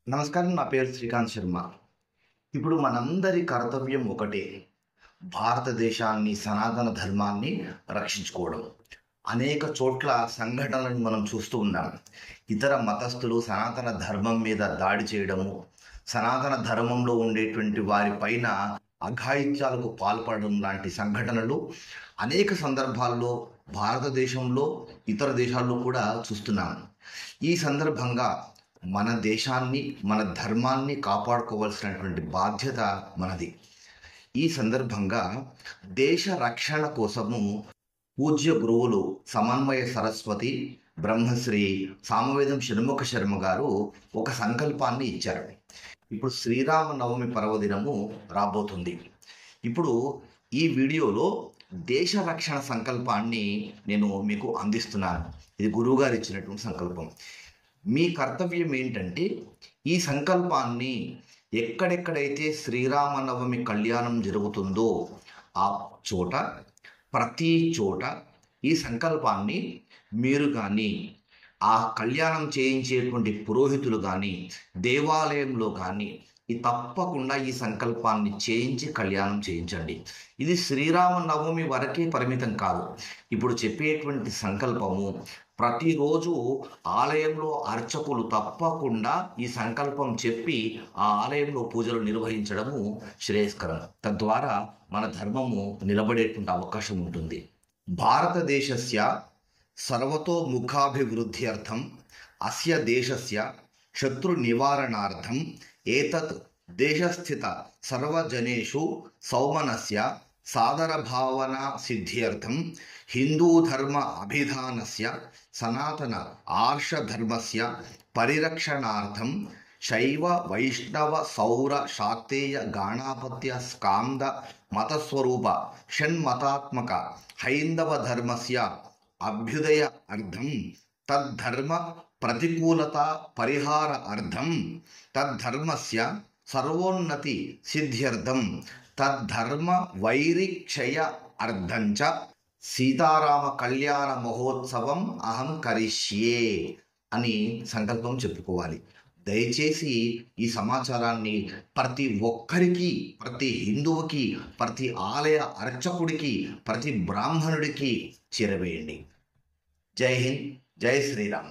నమస్కారం. నా పేరు శ్రీకాంత్ శర్మ. ఇప్పుడు మనందరి కర్తవ్యం ఒకటే, భారతదేశాన్ని, సనాతన ధర్మాన్ని రక్షించుకోవడం. అనేక చోట్ల సంఘటనలను మనం చూస్తూ ఉన్నాం. ఇతర మతస్థులు సనాతన ధర్మం మీద దాడి చేయడము, సనాతన ధర్మంలో ఉండేటువంటి వారి పైన అఘాయిత్యాలకు పాల్పడడం లాంటి సంఘటనలు అనేక సందర్భాల్లో భారతదేశంలో, ఇతర దేశాల్లో కూడా చూస్తున్నాం. ఈ సందర్భంగా మన దేశాన్ని, మన ధర్మాన్ని కాపాడుకోవాల్సినటువంటి బాధ్యత మనది. ఈ సందర్భంగా దేశ రక్షణ కోసము పూజ్య గురువులు సమన్వయ సరస్వతి బ్రహ్మశ్రీ సామవేదం షణ్ముఖ శర్మ గారు ఒక సంకల్పాన్ని ఇచ్చారు. ఇప్పుడు శ్రీరామనవమి పర్వదినము రాబోతుంది. ఇప్పుడు ఈ వీడియోలో దేశ రక్షణ సంకల్పాన్ని నేను మీకు అందిస్తున్నాను. ఇది గురువుగారు ఇచ్చినటువంటి సంకల్పం. మీ కర్తవ్యం ఏంటంటే, ఈ సంకల్పాన్ని ఎక్కడెక్కడైతే శ్రీరామనవమి కళ్యాణం జరుగుతుందో ఆ చోట, ప్రతి చోట ఈ సంకల్పాన్ని మీరు కానీ, ఆ కళ్యాణం చేయించేటువంటి పురోహితులు కానీ, దేవాలయంలో కానీ తప్పకుండా ఈ సంకల్పాన్ని చేయించి కళ్యాణం చేయించండి. ఇది శ్రీరామనవమి వరకే పరిమితం కాదు. ఇప్పుడు చెప్పేటువంటి సంకల్పము ప్రతిరోజు ఆలయంలో అర్చకులు తప్పకుండా ఈ సంకల్పం చెప్పి ఆ ఆలయంలో పూజలు నిర్వహించడము శ్రేయస్కరం. తద్వారా మన ధర్మము నిలబడేటువంటి అవకాశం ఉంటుంది. భారతదేశస్య సర్వతోముఖాభివృద్ధ్యర్థం అస్య దేశస్య శత్రు నివారణార్థం ఏతత్ దేశస్థిత సర్వజనేషు సౌమనస్య సాదర భావన సిద్ధ్యర్థం హిందూ ధర్మ అభిధానస్య సనాతన ఆర్షధర్మస్య పరిరక్షణార్థం శైవ వైష్ణవ సౌర శాక్తేయ గాణాపత్య స్కాంద మతస్వరూప షణ్మతాత్మక హైందవ ధర్మస్య అభ్యుదయ అర్థం తద్ధర్మ ప్రతికూలత పరిహార అర్థం తద్ధర్మస్య సర్వోన్నతి సిద్ధ్యర్థం తద్ధర్మ వైరిక్షయ అర్థంచ సీతారామ కళ్యాణ మహోత్సవం అహం కరిష్యే అని సంకల్పం చెప్పుకోవాలి. దయచేసి ఈ సమాచారాన్ని ప్రతి ఒక్కరికి, ప్రతి హిందువుకి, ప్రతి ఆలయ అర్చకుడికి, ప్రతి బ్రాహ్మణుడికి చేరవేయండి. జై హింద్, జై శ్రీరామ్.